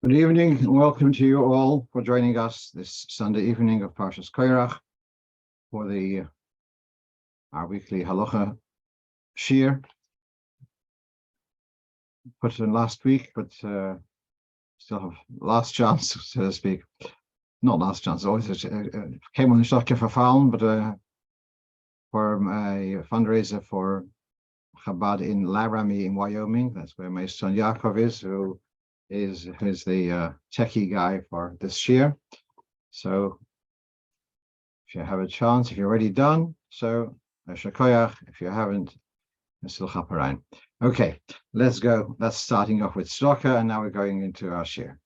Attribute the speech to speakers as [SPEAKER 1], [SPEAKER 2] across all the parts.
[SPEAKER 1] Good evening and welcome to you all for joining us this Sunday evening of Parshas Korach for our weekly Halocho shiur. Put it in last week, but still have last chance, so to speak. Not last chance, always came on the shot for Fallen, but for a fundraiser for Chabad in Laramie in Wyoming. That's where my son Yaakov is, who's the techie guy for this shiur. So if you have a chance, if you're already done, so Shakoyach. If you haven't, still chaparine. Okay, let's go. That's starting off with tzedakah, and now we're going into our shiur.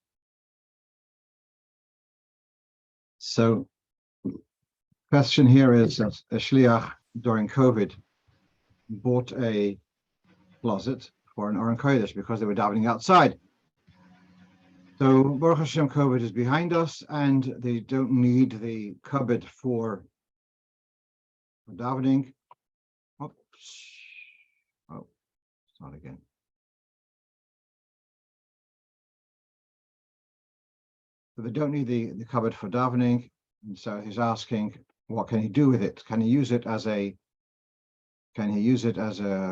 [SPEAKER 1] So, question here is that a shliach during COVID bought a closet for an Oron Kodesh because they were davening outside. So Baruch Hashem, COVID is behind us, and they don't need the cupboard for davening. Oops. Oh, start again. So they don't need the cupboard for davening, and so he's asking, what can he do with it? Can he use it as a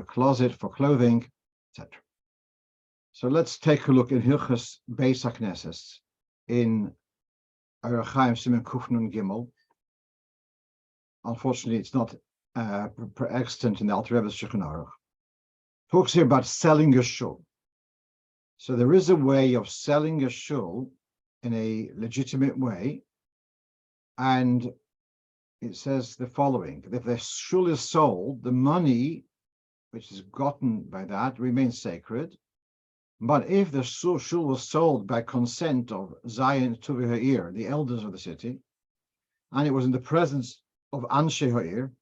[SPEAKER 1] closet for clothing, etc.? So let's take a look in Hilchos Beis HaKnesses in Orach Chaim Siman Kuf Nun Gimel. Unfortunately, it's not extant in the Alter Rebbe's Shulchan Aruch. Talks here about selling a shul. So there is a way of selling a shul in a legitimate way, and it says the following: if the shul is sold, the money which is gotten by that remains sacred. But if the shul was sold by consent of Dayan Levi Yitzchok, the elders of the city, and it was in the presence of Anshe Ha'ir,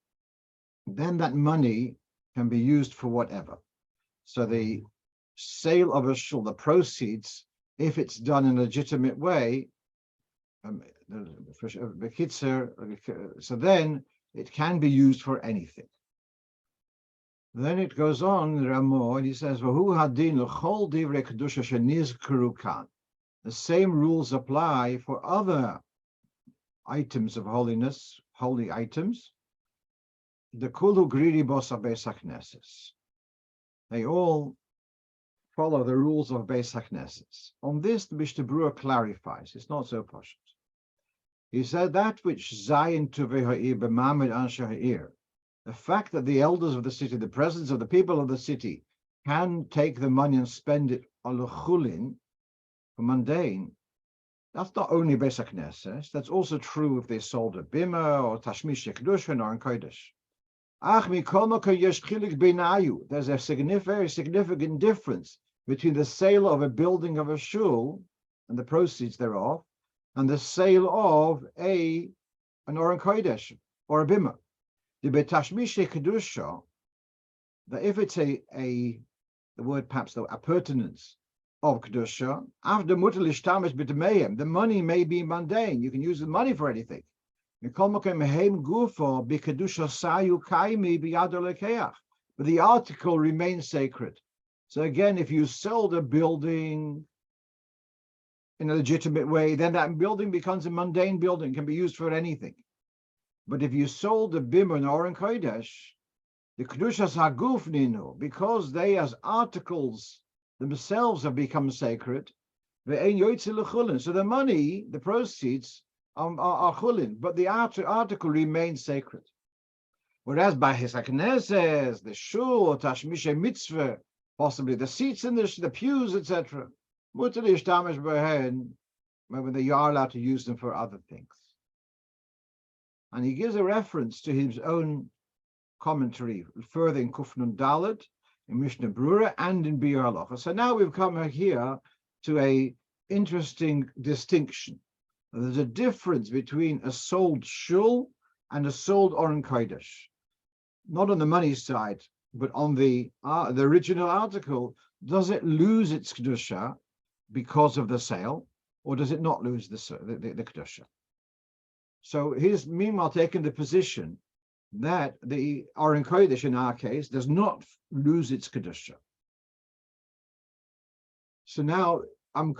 [SPEAKER 1] then that money can be used for whatever. So the sale of a shul, the proceeds, if it's done in a legitimate way, so then it can be used for anything. Then it goes on, Ramo, and he says, the same rules apply for other items of holiness, holy items. The Kulu Griri Bosa Beis HaKnesses. They all follow the rules of Beis HaKnesses. On this, the Mishnah Berurah clarifies. It's not so posh. He said that which Dayan Levi Yitzchok b'mamed Anshe Ha'ir, the fact that the elders of the city, the presence of the people of the city, can take the money and spend it on chulin, for mundane, that's not only Beis HaKnesses, that's also true if they sold a bima or tashmish kedusha and Oron Kodesh. There's a very significant difference between the sale of a building of a shul and the proceeds thereof, and the sale of an Oron Kodesh or a bima. The betashmish kedusha, that if it's the word perhaps the appurtenance of kedusha, after mutal ishtamish b'tmeim, the money may be mundane. You can use the money for anything. But the article remains sacred. So again, if you sold a building in a legitimate way, then that building becomes a mundane building, can be used for anything. But if you sold the bima and Oron Kodesh, the kedushas haguf ninu, because they as articles themselves have become sacred, so the money, the proceeds are chulin, but the article remains sacred. Whereas by his HaKnesses, the shul, tashmishe mitzvah, possibly the seats in the pews, etc., when they are allowed to use them for other things. And he gives a reference to his own commentary further in Kuf Nun Daled, in Mishnah Berurah, and in Biur Halacha. So now we've come here to a interesting distinction. There's a difference between a sold shul and a sold Oron Kodesh. Not on the money side, but on the original article. Does it lose its kedusha because of the sale, or does it not lose the kedusha? So he's meanwhile taken the position that the Oron Kodesh in our case does not lose its kedusha. So now I'm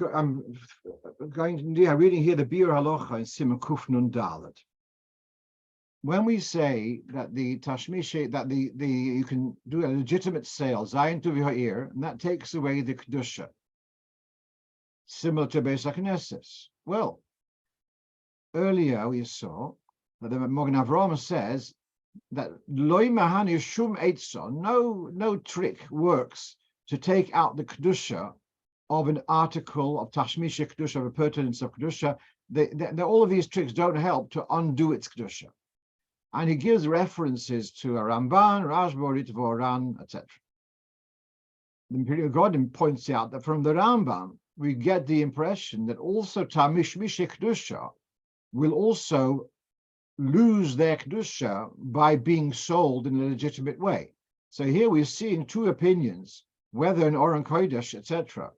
[SPEAKER 1] reading here the Biur Halocho in Siman Kuf Nun Dalet. When we say that the tashmish, that the you can do a legitimate sale, Zayin Tuv Ha'ir, and that takes away the kedusha, similar to Beis HaKnesses. Well, earlier we saw that the Magen Avraham says that Loi Mahani Shum Eitzon, no trick works to take out the kedusha of an article of tashmish kedusha, of a pertinence of kedusha. All of these tricks don't help to undo its kedusha. And he gives references to a Ramban, Rashba, Ritva, Oran, etc. The Imperial Godin points out that from the Rambam, we get the impression that also Tamishmish Kedusha will also lose their Kedusha by being sold in a legitimate way. So here we're seeing two opinions, whether an Oron Kodesh, etc.,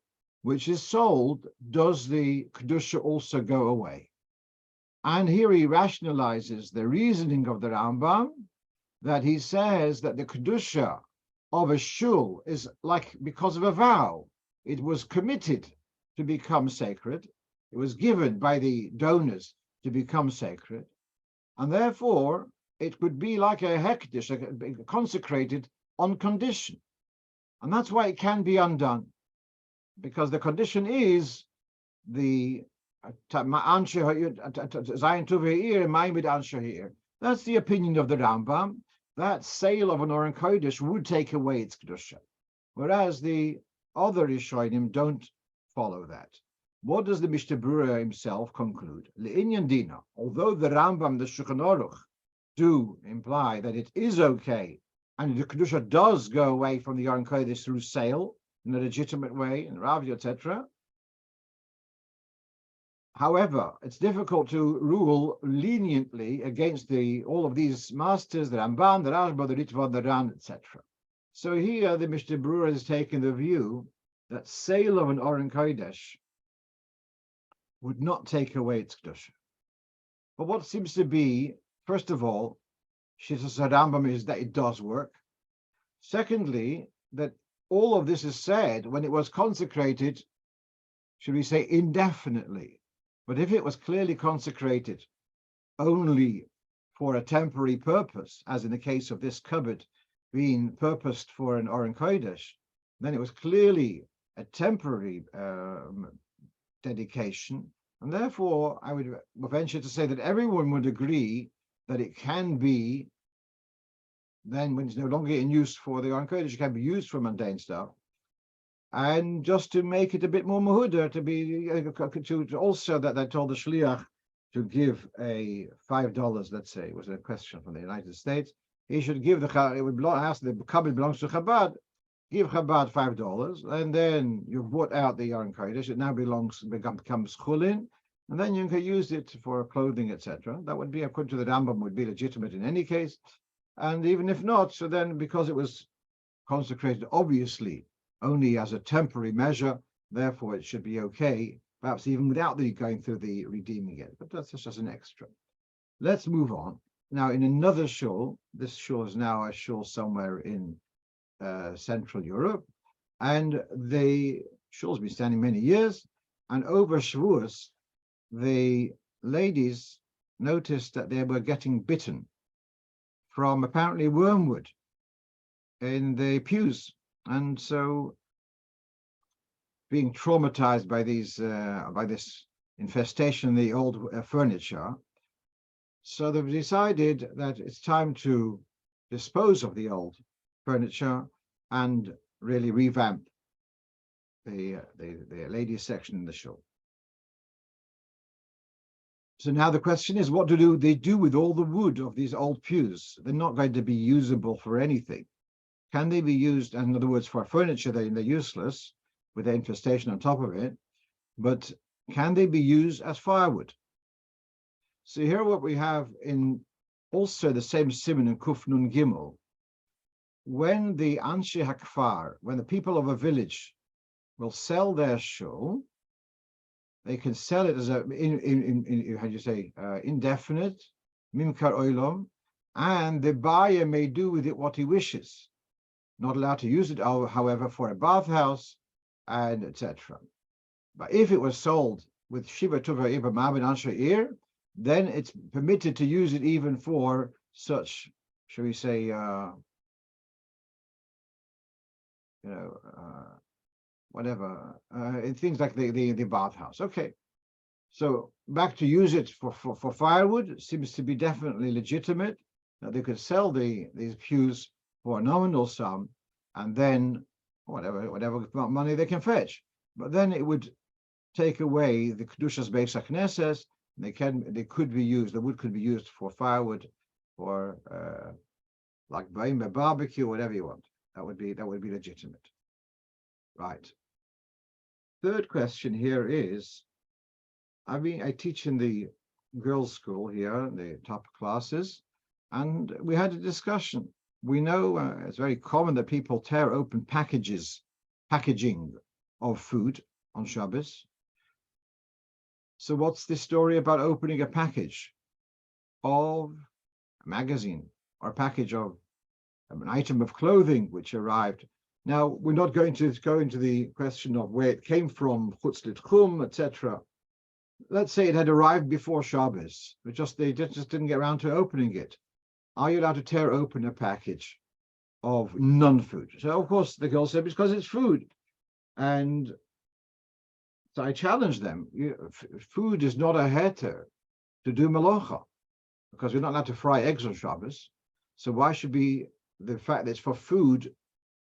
[SPEAKER 1] which is sold, does the Kedusha also go away? And here he rationalizes the reasoning of the Rambam, that he says that the Kedusha of a Shul is like because of a vow. It was committed to become sacred. It was given by the donors to become sacred. And therefore, it would be like a hekdesh, consecrated on condition. And that's why it can be undone, because the condition is the that's the opinion of the Rambam, that sale of an Oron Kodesh would take away its kedusha, whereas the other Rishonim don't follow that. What does the Mishnah Berurah himself conclude? Le'inyan dina, although the Rambam, the Shulchan Aruch, do imply that it is okay, and the kedusha does go away from the Oron Kodesh through sale in a legitimate way, in Ravi, etc. However, it's difficult to rule leniently against all of these masters, the Ramban, the Rashba, the Ritva, the Ran, etc. So here the Mishnah Berurah is taking the view that sale of an Oron Kodesh would not take away its kedusha. But what seems to be, first of all, Shittas Rambam is that it does work. Secondly, that all of this is said when it was consecrated, should we say, indefinitely. But if it was clearly consecrated only for a temporary purpose, as in the case of this cupboard being purposed for an Oron Kodesh, then it was clearly a temporary dedication. And therefore, I would venture to say that everyone would agree that it can be, then when it's no longer in use for the Oron Kodesh, it can be used for mundane stuff. And just to make it a bit more mahuda, to also that they told the shliach to give a $5, let's say, it was a question from the United States. He should give the cupboard belongs to Chabad, give Chabad $5, and then you've bought out the Oron Kodesh. It now becomes chulin, and then you can use it for clothing, etc. That would be, according to the Rambam, would be legitimate in any case. And even if not, so then because it was consecrated, obviously, only as a temporary measure, therefore it should be okay, perhaps even without the going through the redeeming it. But that's just an extra. Let's move on. Now, in another shul, this shul is now a shul somewhere in Central Europe, and the shul's been standing many years, and over Shavuos, the ladies noticed that they were getting bitten from apparently wormwood in the pews. And so, being traumatized by this infestation in the old furniture, so they've decided that it's time to dispose of the old furniture and really revamp the ladies section in the shul. So now the question is, what do they do with all the wood of these old pews? They're not going to be usable for anything. Can they be used, in other words, for furniture? They're useless with the infestation on top of it, but can they be used as firewood? So here what we have in also the same siman in Kuf Nun Gimel, when the Anshe Hakfar, when the people of a village will sell their shul, they can sell it as a, how do you say, indefinite, mimkar oilom, and the buyer may do with it what he wishes. Not allowed to use it, however, for a bathhouse and etc. But if it was sold with Shiva Tuva Iba Mabin Ansha, then it's permitted to use it even for such, shall we say, whatever, things like the bathhouse. Okay. So back to use it for firewood seems to be definitely legitimate. That they could sell these pews for a nominal sum, and then whatever money they can fetch. But then it would take away the kedushas beis hakneses. They could be used. The wood could be used for firewood, for like barbecue, whatever you want. That would be legitimate, right? Third question here is, I teach in the girls' school here, the top classes, and we had a discussion. We know it's very common that people tear open packaging of food on Shabbos. So what's the story about opening a package of a magazine or a package of an item of clothing which arrived? Now, we're not going to go into the question of where it came from, chutz l'tchum, etc. Let's say it had arrived before Shabbos, but they just didn't get around to opening it. Are you allowed to tear open a package of non-food? So, of course, the girl said, because it's food. And so I challenged them. Food is not a heter to do melacha, because we're not allowed to fry eggs on Shabbos. So why should be the fact that it's for food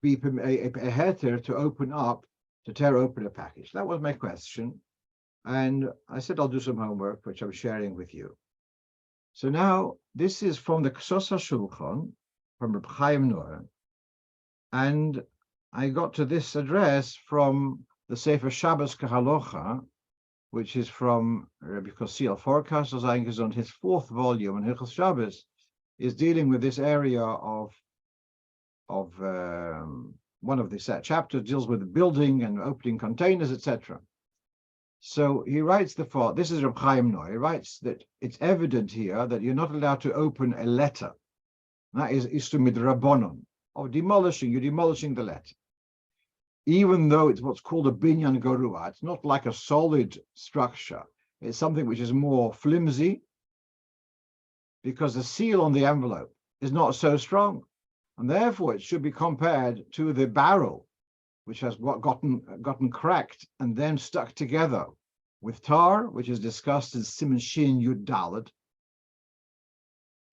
[SPEAKER 1] be a heter to open up, to tear open a package? That was my question. And I said, I'll do some homework, which I'm sharing with you. So now, this is from the Ksos HaShulchan, from Reb Chaim Noah. And I got to this address from the Sefer Shabbos Halocho, which is from Rabbi Kosiel Forecast, as on his fourth volume, and Hilchos Shabbos is dealing with this area of one of the chapters deals with the building and opening containers, etc. So he writes this is Reb Chaim Noah. He writes that it's evident here that you're not allowed to open a letter. That is istu midrabanon, of demolishing. You're demolishing the letter, even though it's what's called a binyan garua. It's not like a solid structure. It's something which is more flimsy, because the seal on the envelope is not so strong, and therefore it should be compared to the barrel, which has gotten cracked and then stuck together with tar, which is discussed in Siman Shin Yud Daled.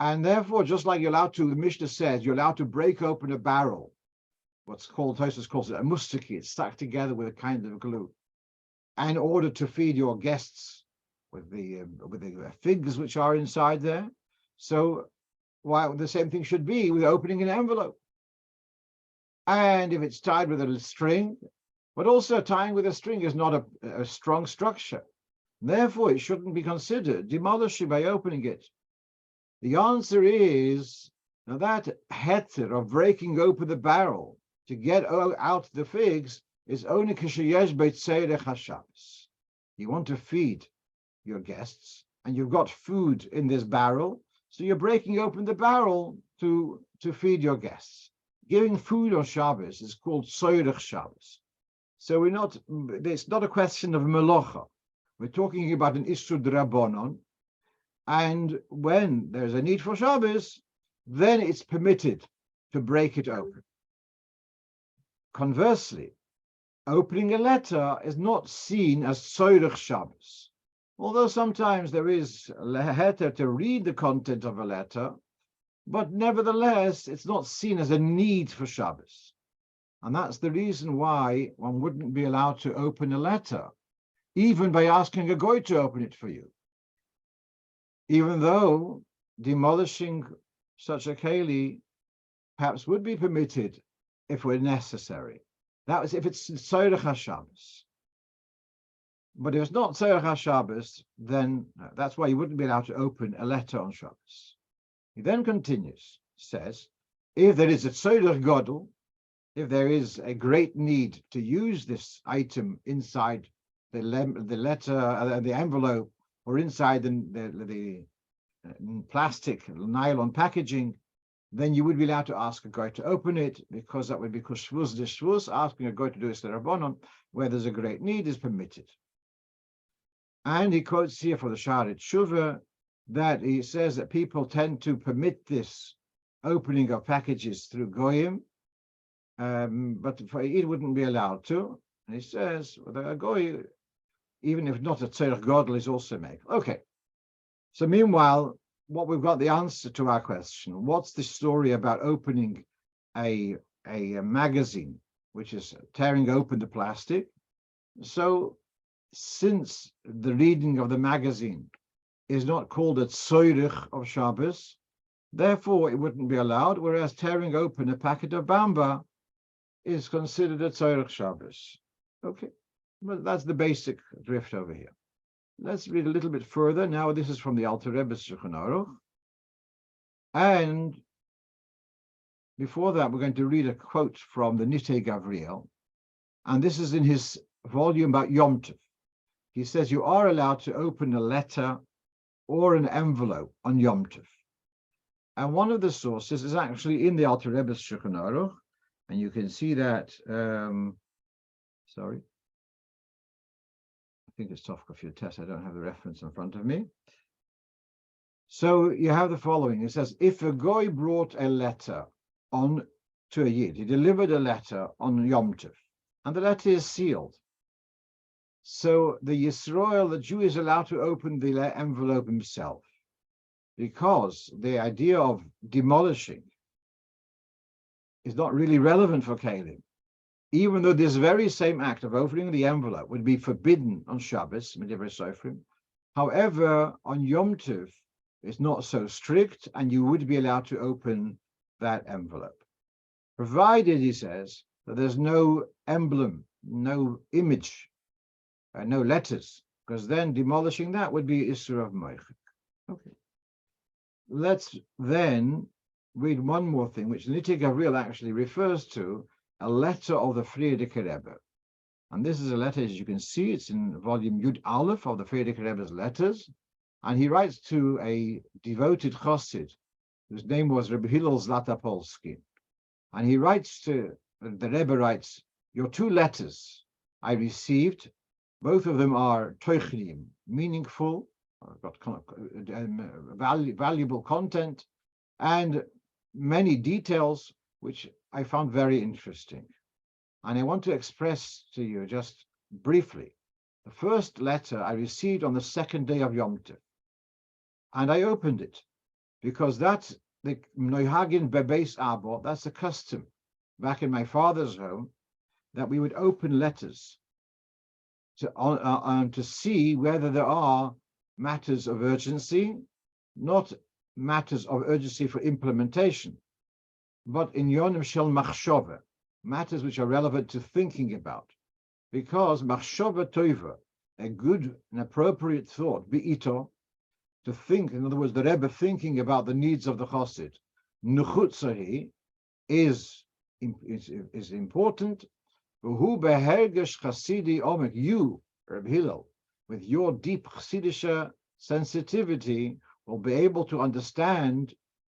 [SPEAKER 1] And therefore, just like the Mishnah says, you're allowed to break open a barrel, what's called, Tosfos calls it a mustaki, it's stuck together with a kind of glue, in order to feed your guests with the figs which are inside there. So, while the same thing should be with opening an envelope. And if it's tied with a string, but also tying with a string is not a strong structure. Therefore, it shouldn't be considered demolishing by opening it. The answer is, now that heter of breaking open the barrel to get out the figs is only kishayesh beitzerech haShabbos. You want to feed your guests, and you've got food in this barrel, so you're breaking open the barrel to feed your guests. Giving food on Shabbos is called Tzorech Shabbos. So it's not a question of melacha. We're talking about an Isur D'Rabbanon, and when there's a need for Shabbos, then it's permitted to break it open. Conversely, opening a letter is not seen as Tzorech Shabbos. Although sometimes there is a heter to read the content of a letter, but nevertheless, it's not seen as a need for Shabbos. And that's the reason why one wouldn't be allowed to open a letter, even by asking a goy to open it for you. Even though demolishing such a keli perhaps would be permitted if it were necessary. That was if it's Tzorech HaShabbos. But if it's not Tzorech HaShabbos, then that's why you wouldn't be allowed to open a letter on Shabbos. He then continues, says, if there is a tzorech gadol, if there is a great need to use this item inside the letter, the envelope, or inside the plastic, nylon packaging, then you would be allowed to ask a guy to open it, because that would be kushvuz de shvuz. Asking a guy to do it to Rabbanon, where there's a great need, is permitted. And he quotes here for the Sha'ar Tshuva that he says that people tend to permit this opening of packages through goyim, but for it wouldn't be allowed to. And he says well, a goy, even if not a tzorech godel, is also make. Okay. So meanwhile, what we've got the answer to our question: what's the story about opening a magazine, which is tearing open the plastic? So, since the reading of the magazine is not called a tzorech of Shabbos, therefore it wouldn't be allowed, whereas tearing open a packet of bamba is considered a tzorech Shabbos. Okay, well, that's the basic drift over here. Let's read a little bit further. Now, this is from the Alter Rebbe's Shulchan Aruch. And before that, we're going to read a quote from the Nitei Gavriel. And this is in his volume about Yomtov. He says, you are allowed to open a letter or an envelope on Yomtov. And one of the sources is actually in the Alter Rebbe's Shulchan Aruch. And you can see that, sorry. I think it's Tofkaf Test. I don't have the reference in front of me. So you have the following. It says, if a goy brought a letter on to a yid, he delivered a letter on Yom Tov, and the letter is sealed. So the Yisrael, the Jew, is allowed to open the envelope himself, because the idea of demolishing is not really relevant for Kalim. Even though this very same act of opening the envelope would be forbidden on Shabbos, however, on Yom Tov, it's not so strict, and you would be allowed to open that envelope, provided, he says, that there's no emblem, no image, no letters, because then demolishing that would be Isur of Moichik. Okay. Let's then read one more thing, which Nitei Gavriel actually refers to, a letter of the Frierdiker Rebbe. And this is a letter, as you can see, it's in volume Yud Aleph of the Frierdiker Rebbe's letters. And he writes to a devoted chassid, whose name was Rebbe Hillel Zlatopolsky. And he writes to, the Rebbe writes, your two letters I received, both of them are toichnim, meaningful, got valuable content, and many details, which I found very interesting. And I want to express to you just briefly, the first letter I received on the second day of Yom Tov. And I opened it, because that's the Noihagin Bebeis Abo, that's a custom back in my father's home, that we would open letters to see whether there are matters of urgency, not matters of urgency for implementation, but in Yonim Shel Machshove, matters which are relevant to thinking about. Because Machshove Toiva, a good and appropriate thought, Be'ito, to think, in other words, the Rebbe thinking about the needs of the Chassid, Nuchutzahi, is important. Who behergesh Chassidi Omek, you, Reb Hillel, with your deep Chassidische sensitivity, will be able to understand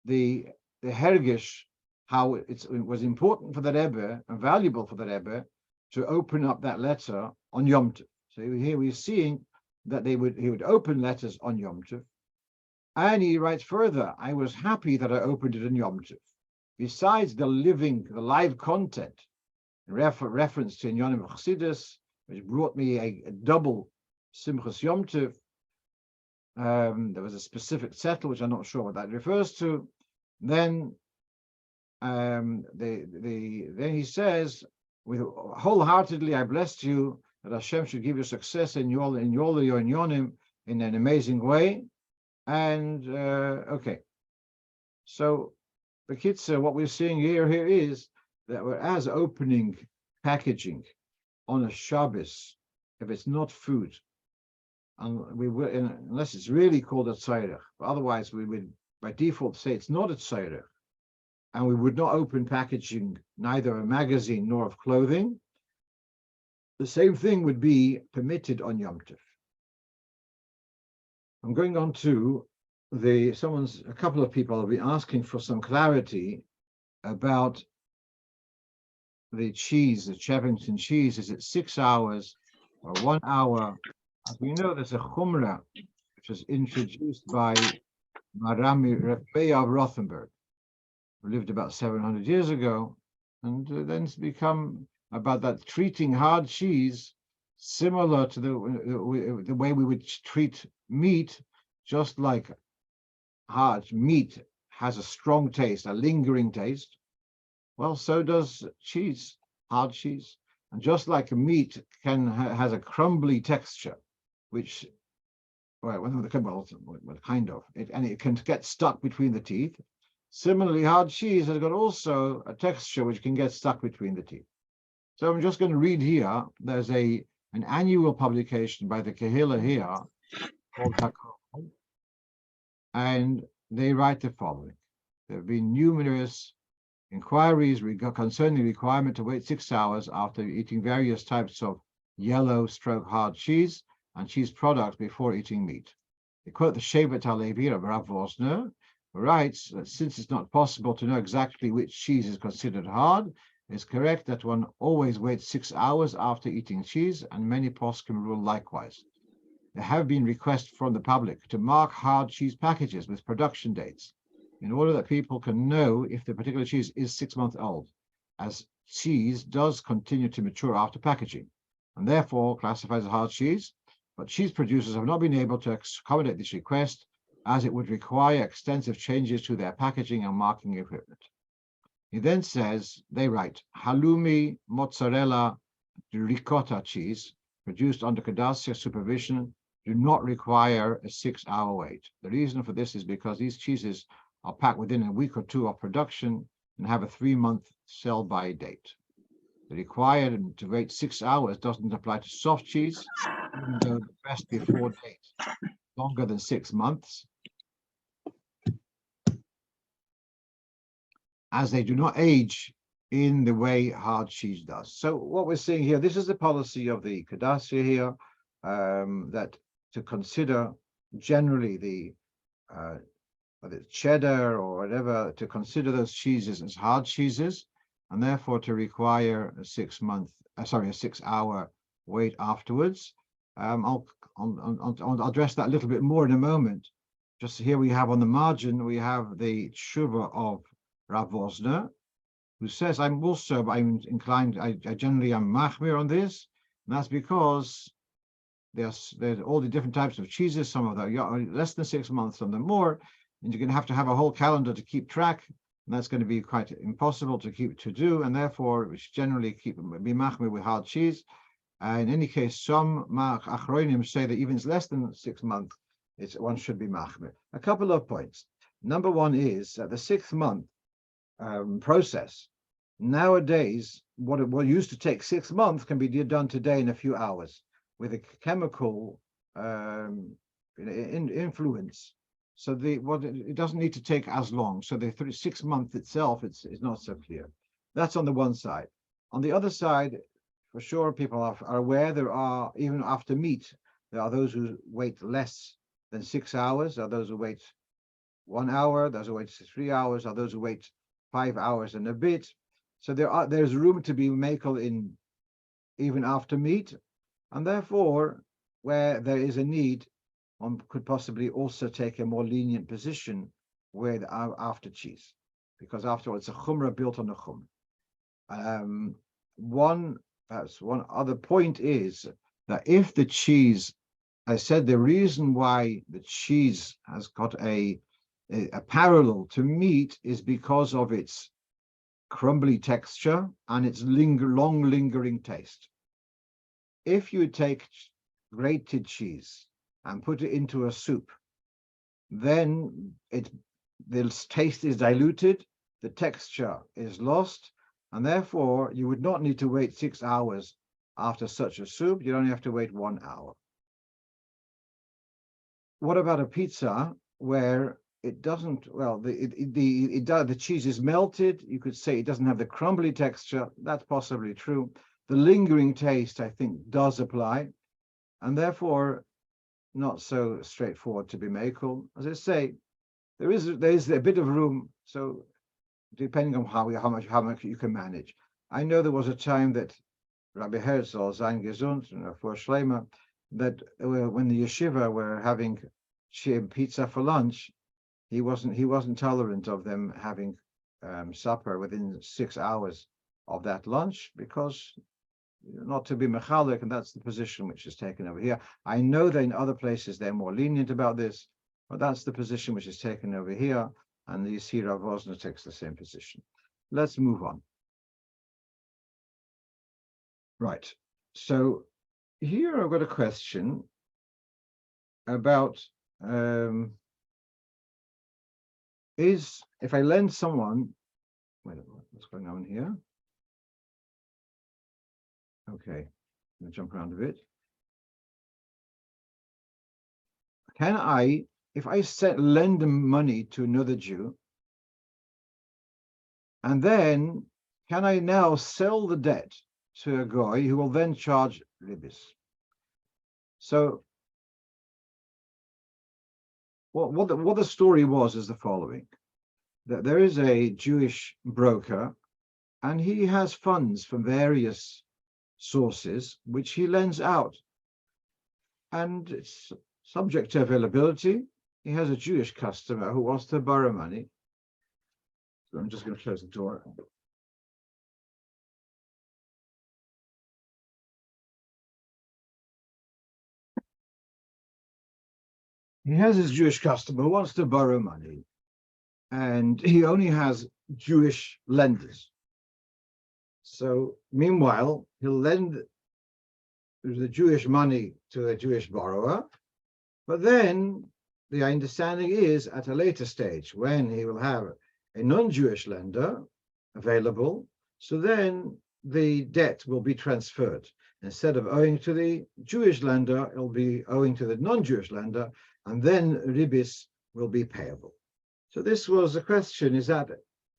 [SPEAKER 1] the hergesh, how it was important for the Rebbe and valuable for the Rebbe to open up that letter on Yom Tov. So here we're seeing that he would open letters on Yom Tov. And he writes further, I was happy that I opened it on Yom Tov. Besides the live content, reference to Inyanim Chassidus, which brought me a double Simchas Yom Tov. There was a specific settle, which I'm not sure what that refers to. Then then he says, with wholeheartedly I blessed you, that Hashem should give you success in your Inyanim in an amazing way. And okay, so the kids, what we're seeing here is that whereas opening packaging on a Shabbos, if it's not food, and we will, unless it's really called a tzorech, otherwise we would by default say it's not a tzorech, and we would not open packaging, neither a magazine nor of clothing. The same thing would be permitted on Yom Tov. I'm going on to a couple of people will be asking for some clarity about the cheese, the Chevington cheese. Is it 6 hours or 1 hour As we know, there's a chumrah which was introduced by Marami Rebbe of Rothenburg, who lived about 700 years ago, and then it's become about that treating hard cheese similar to the way we would treat meat, just like hard meat has a strong taste, a lingering taste. Well, so does cheese, hard cheese. And just like meat has a crumbly texture, which, kind of, and it can get stuck between the teeth. Similarly, hard cheese has got also a texture which can get stuck between the teeth. So I'm just going to read here. There's an annual publication by the Kehillah here called Hakol, and they write the following. There have been numerous inquiries concerning the requirement to wait 6 hours after eating various types of yellow/hard cheese and cheese products before eating meat. They quote the Shevet HaLevi of Rav Vosner, who writes that since it's not possible to know exactly which cheese is considered hard, it's correct that one always waits 6 hours after eating cheese, and many poskim rule likewise. There have been requests from the public to mark hard cheese packages with production dates, in order that people can know if the particular cheese is 6 months old, as cheese does continue to mature after packaging, and therefore classified as hard cheese, but cheese producers have not been able to accommodate this request, as it would require extensive changes to their packaging and marking equipment. He then says, they write, halloumi, mozzarella, ricotta cheese, produced under Kadassia supervision, do not require a 6-hour wait. The reason for this is because these cheeses are packed within a week or two of production and have a 3-month sell-by date. The required to wait 6 hours doesn't apply to soft cheese, even though the best before date longer than 6 months, as they do not age in the way hard cheese does. So what we're seeing here, this is the policy of the Kadassia here, that to consider generally the whether it's cheddar or whatever, to consider those cheeses as hard cheeses, and therefore to require a 6-hour wait afterwards. I'll address that a little bit more in a moment. Just here we have on the margin, we have the tshuva of Rav Vosner, who says, I generally am machmir on this, and that's because there's all the different types of cheeses, some of them are less than 6 months, some of them more, and you're going to have a whole calendar to keep track, and that's going to be quite impossible to do, and therefore we should generally be machmir with hard cheese. In any case, some achronim say that even it's less than 6 months, one should be machmir. A couple of points. Number one is that the 6th month process, nowadays, what used to take 6 months can be done today in a few hours with a chemical influence. So it doesn't need to take as long. So the 6 months itself, it's not so clear. That's on the one side. On the other side, for sure, people are aware there are, even after meat, there are those who wait less than 6 hours, there are those who wait 1 hour, those who wait 3 hours, are those who wait 5 hours and a bit. So there's room to be makel in even after meat, and therefore, where there is a need, one could possibly also take a more lenient position with after cheese, because after all, it's a chumrah built on a chumrah. Perhaps one other point is that if the cheese, I said the reason why the cheese has got a parallel to meat is because of its crumbly texture and its long lingering taste. If you take grated cheese and put it into a soup, then the taste is diluted, the texture is lost, and therefore you would not need to wait 6 hours after such a soup. You'd only have to wait 1 hour. What about a pizza where it doesn't, well, the cheese is melted? You could say it doesn't have the crumbly texture. That's possibly true. The lingering taste, I think, does apply, and therefore not so straightforward to be makel. As I say, there is a bit of room. So depending on how much you can manage. I know there was a time that Rabbi Herzl, sein gesund, for Schleimer, that when the yeshiva were having pizza for lunch, he wasn't tolerant of them having supper within 6 hours of that lunch, because not to be mechalik, and that's the position which is taken over here. I know that in other places they're more lenient about this, but that's the position which is taken over here, and you see Rav Wosner takes the same position. Let's move on. Right. So here I've got a question about if I lend someone, wait, what's going on here? Okay, I'm going to jump around a bit. Can I, if I lend money to another Jew, and then can I now sell the debt to a guy who will then charge ribis? So what the story was is the following: that there is a Jewish broker, and he has funds from various sources which he lends out, and it's subject to availability. He has a Jewish customer who wants to borrow money. So I'm just going to close the door. He has his Jewish customer who wants to borrow money, and he only has Jewish lenders. So meanwhile, he'll lend the Jewish money to a Jewish borrower, but then the understanding is at a later stage when he will have a non-Jewish lender available, so then the debt will be transferred. Instead of owing to the Jewish lender, it'll be owing to the non-Jewish lender, and then ribis will be payable. So this was a question: is that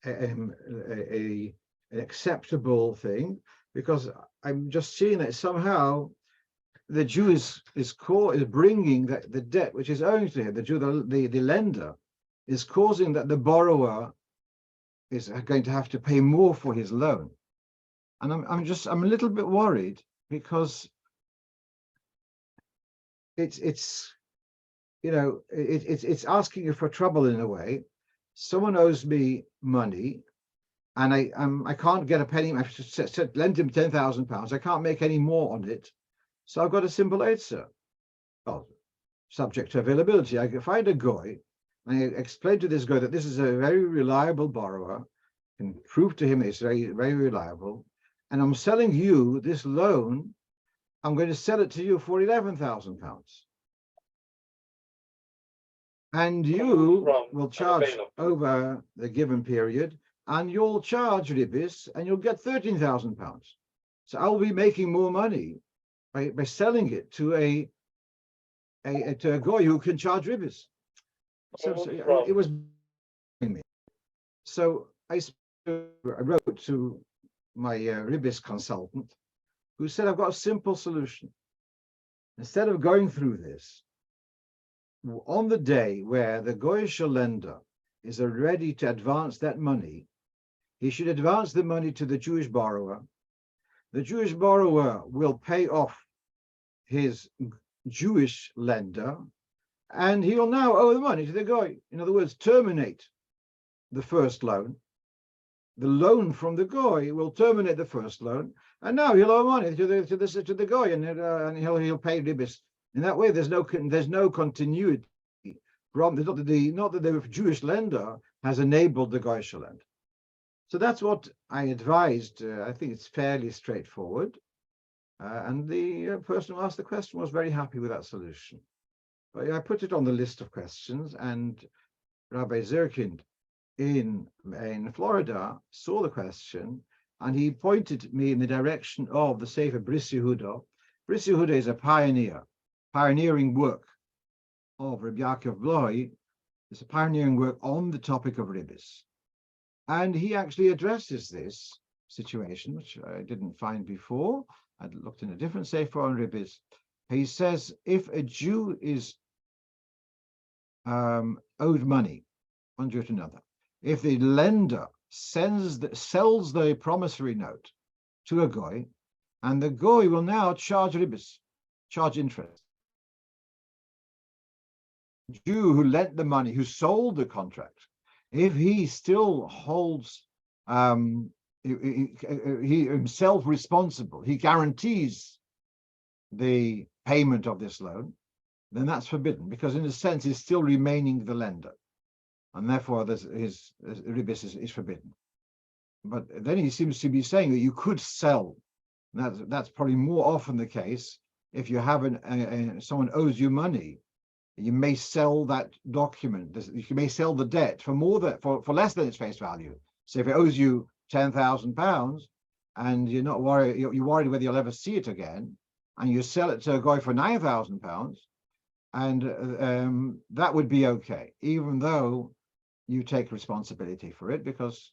[SPEAKER 1] an acceptable thing? Because I'm just seeing that somehow the Jew is bringing the debt which is owing to him. The Jew, the lender, is causing that the borrower is going to have to pay more for his loan, and I'm a little bit worried, because it's asking you for trouble in a way. Someone owes me money, and I can't get a penny. I've lent him £10,000. I can't make any more on it, so I've got a simple answer. Well, subject to availability. I can find a guy, and I explain to this guy that this is a very reliable borrower, can prove to him it's very, very reliable, and I'm selling you this loan. I'm going to sell it to you for £11,000. And you will charge over the given period, and you'll charge ribis, and you'll get £13,000. So I'll be making more money by selling it to a guy who can charge ribis. So it was me. So I wrote to my ribis consultant, who said, I've got a simple solution. Instead of going through this, on the day where the goyish lender is ready to advance that money, he should advance the money to the Jewish borrower. The Jewish borrower will pay off his Jewish lender, and he will now owe the money to the goy. In other words, terminate the first loan. The loan from the goy will terminate the first loan, and now he'll owe money to the goy, and he'll pay ribis. In that way, there's no continuity from not that the Jewish lender has enabled the goyish lender. So that's what I advised. I think it's fairly straightforward, and the person who asked the question was very happy with that solution. But I put it on the list of questions, and Rabbi Zirkind in Florida saw the question, and he pointed me in the direction of the Sefer Bris Yehuda. Bris Yehuda is a pioneering work of Rabbi Yaakov Bloy. It's a pioneering work on the topic of ribis. And he actually addresses this situation, which I didn't find before. I'd looked in a different Sefer on ribis. He says, if a Jew is owed money, one Jew to another, if the lender sells the promissory note to a goy, and the goy will now charge ribis, charge interest. Jew who lent the money, who sold the contract, if he still holds he himself responsible, he guarantees the payment of this loan, then that's forbidden, because in a sense he's still remaining the lender, and therefore his ribis is forbidden. But then he seems to be saying that you could sell. That's probably more often the case. If you have someone owes you money, you may sell that document. You may sell the debt for less than its face value. So if it owes you £10,000 and you're not worried, you're worried whether you'll ever see it again, and you sell it to a guy for £9,000, and that would be okay, even though you take responsibility for it, because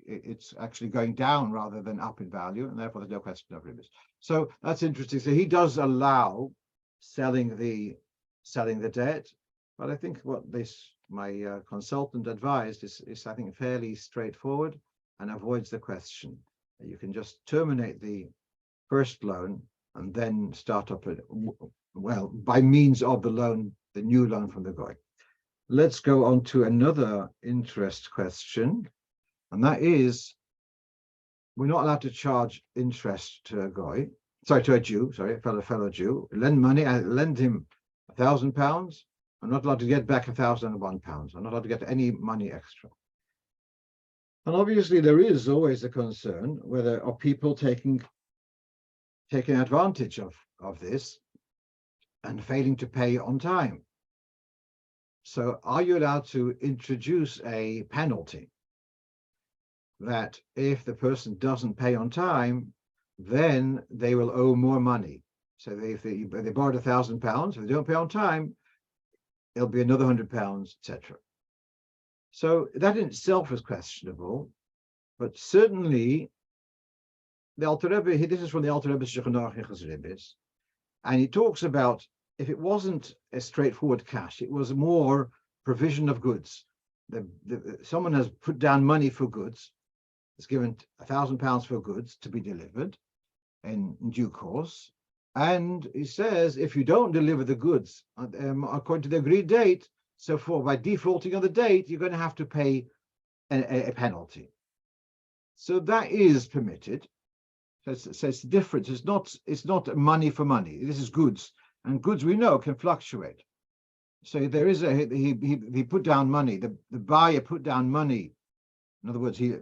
[SPEAKER 1] it's actually going down rather than up in value, and therefore there's no question of ribis. So that's interesting. So he does allow selling the debt, but I think what my consultant advised is I think fairly straightforward and avoids the question. You can just terminate the first loan and then start up by means of the new loan from the goy. Let's go on to another interest question, and that is, we're not allowed to charge interest to a Jew, a fellow Jew. I lend him £1,000. I'm not allowed to get back £1,001. I'm not allowed to get any money extra. And obviously there is always a concern whether are people taking advantage of this and failing to pay on time. So are you allowed to introduce a penalty that if the person doesn't pay on time, then they will owe more money? So if they borrowed £1,000, if they don't pay on time, it'll be another £100, etc. So that in itself is questionable, but certainly the Alter Rebbe, this is from the Alter Rebbe's Ribis, and he talks about if it wasn't a straightforward cash, it was more provision of goods. Someone has put down money for goods, has given £1,000 for goods to be delivered in due course, and he says if you don't deliver the goods according to the agreed date, so by defaulting on the date, you're going to have to pay a penalty. So that is permitted. So it's the difference. It's not money for money. This is goods, and goods we know can fluctuate. So there is he put down money. The buyer put down money. In other words, he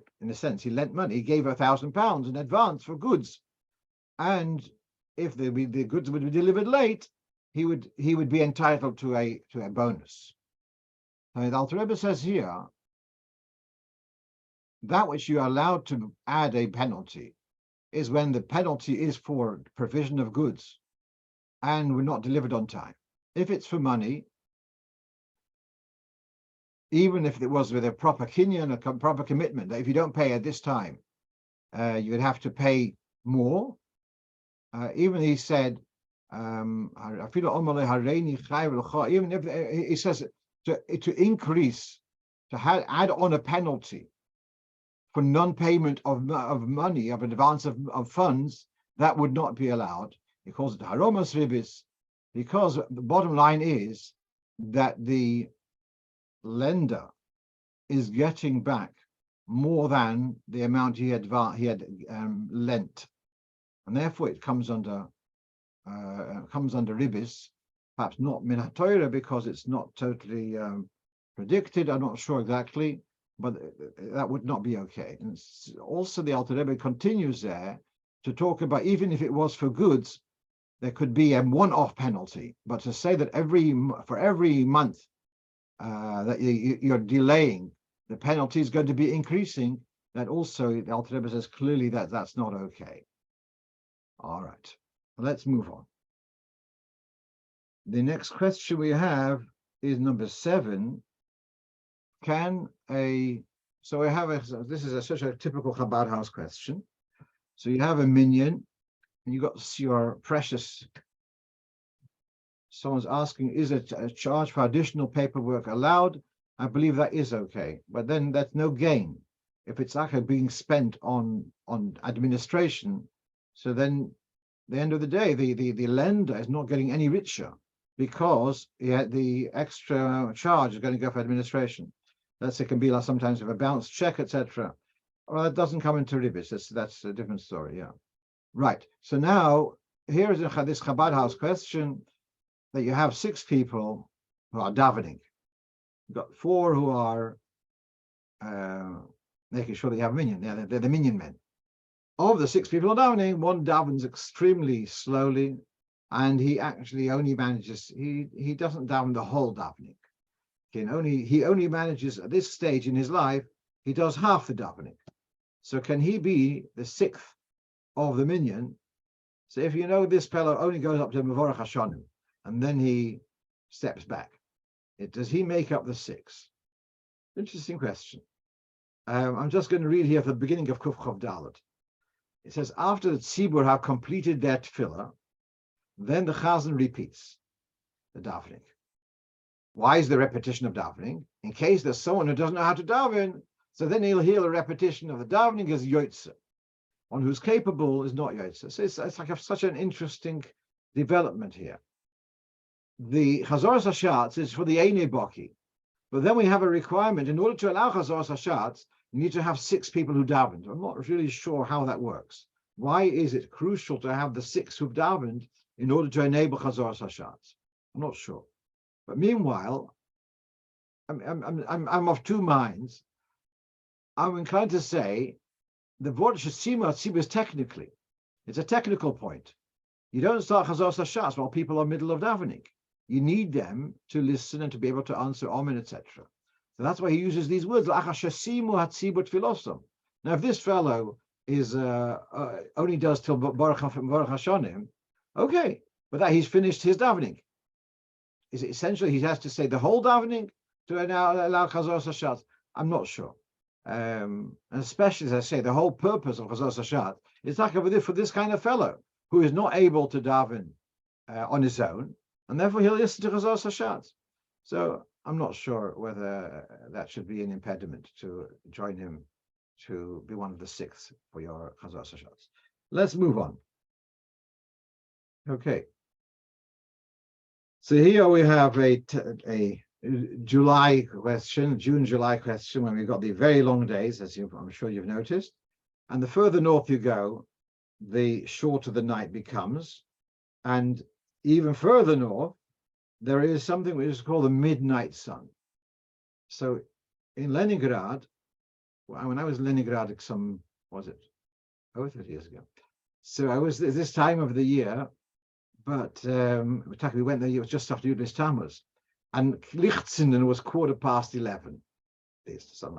[SPEAKER 1] lent money. He gave £1,000 in advance for goods, and if the goods would be delivered late, he would be entitled to a bonus. And the Alter Rebbe says here that which you are allowed to add a penalty is when the penalty is for provision of goods and were not delivered on time. If it's for money, even if it was with a proper kinyan, a proper commitment, that if you don't pay at this time, you would have to pay more. Even he said, even if he says to increase, to add on a penalty for non-payment of money, of advance of funds, that would not be allowed. He calls it haromas ribis, because the bottom line is that the lender is getting back more than the amount he had lent, and therefore it comes under ribis, perhaps not min Torah because it's not totally predicted. I'm not sure exactly, but that would not be okay. And also the Alter Rebbe continues there to talk about even if it was for goods, there could be a one-off penalty. But to say that for every month that you're delaying, the penalty is going to be increasing, that also the Alter Rebbe says clearly that that's not okay. All right, let's move on. The next question we have is number 7. This is such a typical Chabad house question. So you have a minyan, and you got your precious. Someone's asking, is a charge for additional paperwork allowed? I believe that is okay, but then that's no gain. If it's actually being spent on administration, so then at the end of the day, the lender is not getting any richer. because the extra charge is going to go for administration. That's it can be like sometimes with a bounced check, etc. Well, it doesn't come into ribis. That's a different story. Yeah, right. So now here is this Chabad house question that you have 6 people who are davening. You've got 4 who are making sure they have minyan. Yeah, they're the minyan men. Of the 6 people davening, one davens extremely slowly, and he actually only manages. He doesn't daven the whole davening. He only manages at this stage in his life. He does half the davening. So can he be the 6th of the minyan? So if you know this fellow only goes up to Mevorach Hashanim, and then he steps back, does he make up the 6? Interesting question. I'm just going to read here at the beginning of Kuf Chav Dalet. It says, after the tzibur have completed their tefillah, then the chazan repeats the davening. Why is the repetition of davening? In case there's someone who doesn't know how to daven, so then he'll hear the repetition of the davening as yotze. One who's capable is not yotze. So it's like such an interesting development here. The Chazoras Hashatz is for the Einei Boki, but then we have a requirement. In order to allow Chazoras Hashatz, you need to have 6 people who davened. I'm not really sure how that works. Why is it crucial to have the 6 who've davened in order to enable Chazoras Hashatz? I'm not sure. But meanwhile, I'm of 2 minds. I'm inclined to say the word Shesima is technically. It's a technical point. You don't start Chazoras Hashatz while people are middle of davening. You need them to listen and to be able to answer Amen, etc. So that's why he uses these words. Now, if this fellow is only does till Baruch Hashanim, okay, but that he's finished his davening. Is it essentially he has to say the whole davening to allow Chazoras Hashatz? I'm not sure. And especially, as I say, the whole purpose of Chazoras Hashatz is like for this kind of fellow who is not able to daven on his own, and therefore he'll listen to Chazoras Hashatz. So I'm not sure whether that should be an impediment to join him to be one of the 6 for your Chazoras Hashatz. Let's move on. Okay. So here we have a July question, June-July question, when we've got the very long days, as I'm sure you've noticed. And the further north you go, the shorter the night becomes. And even further north, there is something which is called the midnight sun. So in Leningrad, when I was in Leningrad 30 years ago. So I was this time of the year, but we went there, it was just after Yudis Tammuz. And Lichtsinden was 11:15. It's a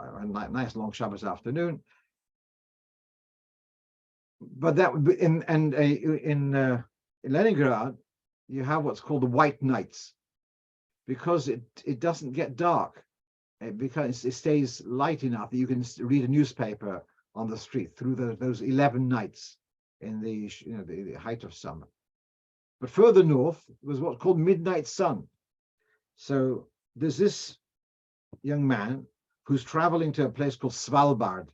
[SPEAKER 1] nice long Shabbos afternoon. But that in Leningrad, you have what's called the white nights, because it doesn't get dark, because it stays light enough that you can read a newspaper on the street through those 11 nights in the height of summer. But further north was what's called midnight sun. So there's this young man who's traveling to a place called Svalbard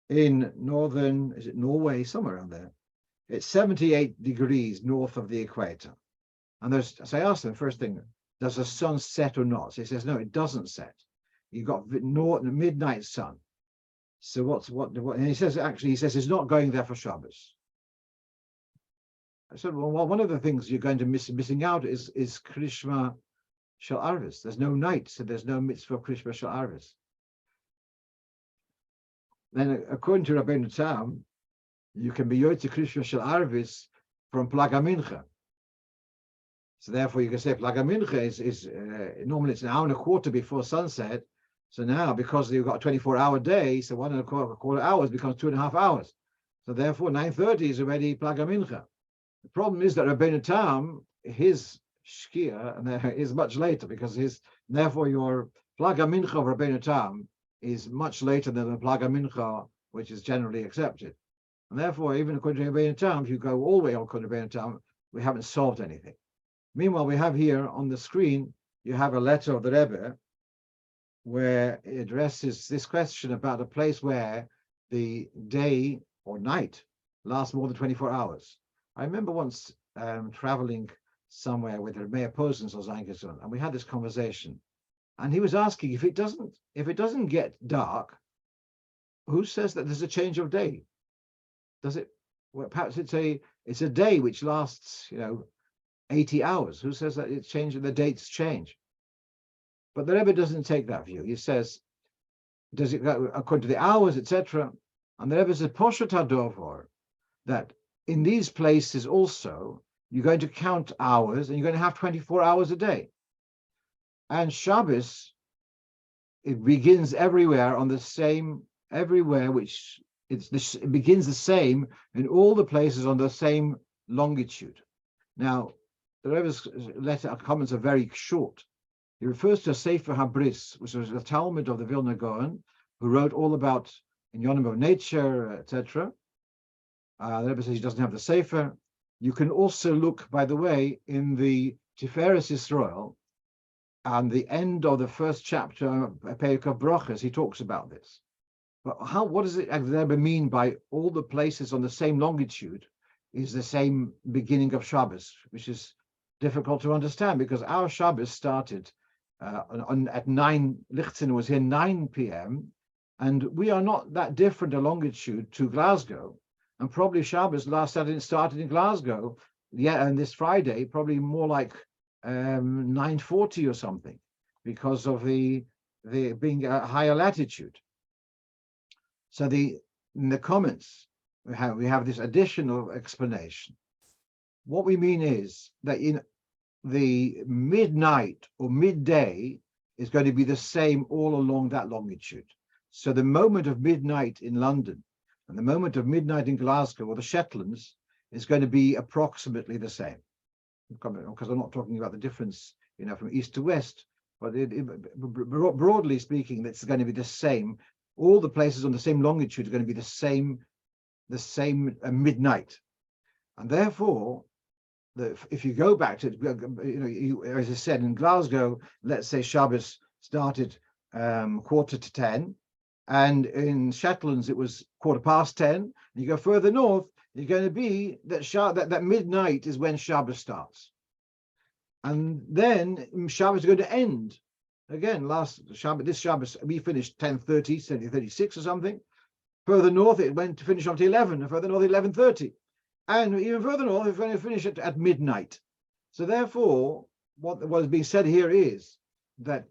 [SPEAKER 1] in northern, is it Norway, somewhere around there. It's 78 degrees north of the equator. And so I asked him, first thing, does the sun set or not? So he says, no, it doesn't set. You've got midnight sun. So what? And he says he's not going there for Shabbos. I said, well, one of the things you're going to missing out is Krishma Shel Arvis. There's no night, so there's no mitzvah of Krishma Shel Arvis. Then, according to Rabbeinu Tam, you can be Yotze Krishma Shel Arvis from Plaga Mincha. So therefore, you can say Plaga Mincha is normally it's an hour and a quarter before sunset. So now, because you've got a 24-hour day, so 1.25 hours becomes 2.5 hours. So therefore, 9:30 is already Plaga Mincha. The problem is that Rabbeinu Tam, his shkia is much later, because therefore your Plaga Mincha of Rabbeinu Tam is much later than the Plaga Mincha which is generally accepted. And therefore, even according to Rabbeinu Tam, if you go all the way on according to Rabbeinu Tam, we haven't solved anything. Meanwhile, we have here on the screen, you have a letter of the Rebbe where it addresses this question about a place where the day or night lasts more than 24 hours. I remember once traveling somewhere with Meir Posens or Zangerson, and we had this conversation. And he was asking if it doesn't get dark, who says that there's a change of day? Does it? Well, perhaps it's a day which lasts 80 hours. Who says that it's changing? The dates change. But the Rebbe doesn't take that view. He says, does it go according to the hours, etc.? And the Rebbe says, Poshet Hadovar, that in these places also you're going to count hours, and you're going to have 24 hours a day. And Shabbos, it begins everywhere on the same, which it begins the same in all the places on the same longitude. Now, the Rebbe's comments are very short. He refers to a Sefer HaBris, which was a Talmud of the Vilna Gaon, who wrote all about inyanim of nature, etc. The Rebbe says he doesn't have the Sefer. You can also look, by the way, in the Tiferes Yisrael, and the end of the first chapter, Perek of Brochas, he talks about this. But what does it Rebbe mean by all the places on the same longitude is the same beginning of Shabbos, which is difficult to understand because our Shabbos started at 9, Lichtin was here 9 p.m., and we are not that different a longitude to Glasgow. And probably Shabbos last Saturday started in Glasgow, and this Friday, probably more like 9:40 or something, because of the being a higher latitude. So in the comments, we have this additional explanation. What we mean is that in the midnight or midday is going to be the same all along that longitude. So the moment of midnight in London and the moment of midnight in Glasgow or the Shetlands is going to be approximately the same. Because I'm not talking about the difference, from east to west, but broadly speaking, it's going to be the same. All the places on the same longitude are going to be the same midnight, and therefore, if you go back to, as I said, in Glasgow, let's say Shabbos started 9:45, and in Shetlands it was 10:15. And you go further north, you're going to be that midnight is when Shabbos starts, and then Shabbos is going to end. Again, this Shabbos we finished 10:30, 10:36 or something. Further north it went to finish up to 11, and further north 11:30, and even further north it's going to finish at midnight. So therefore, what is being said here is that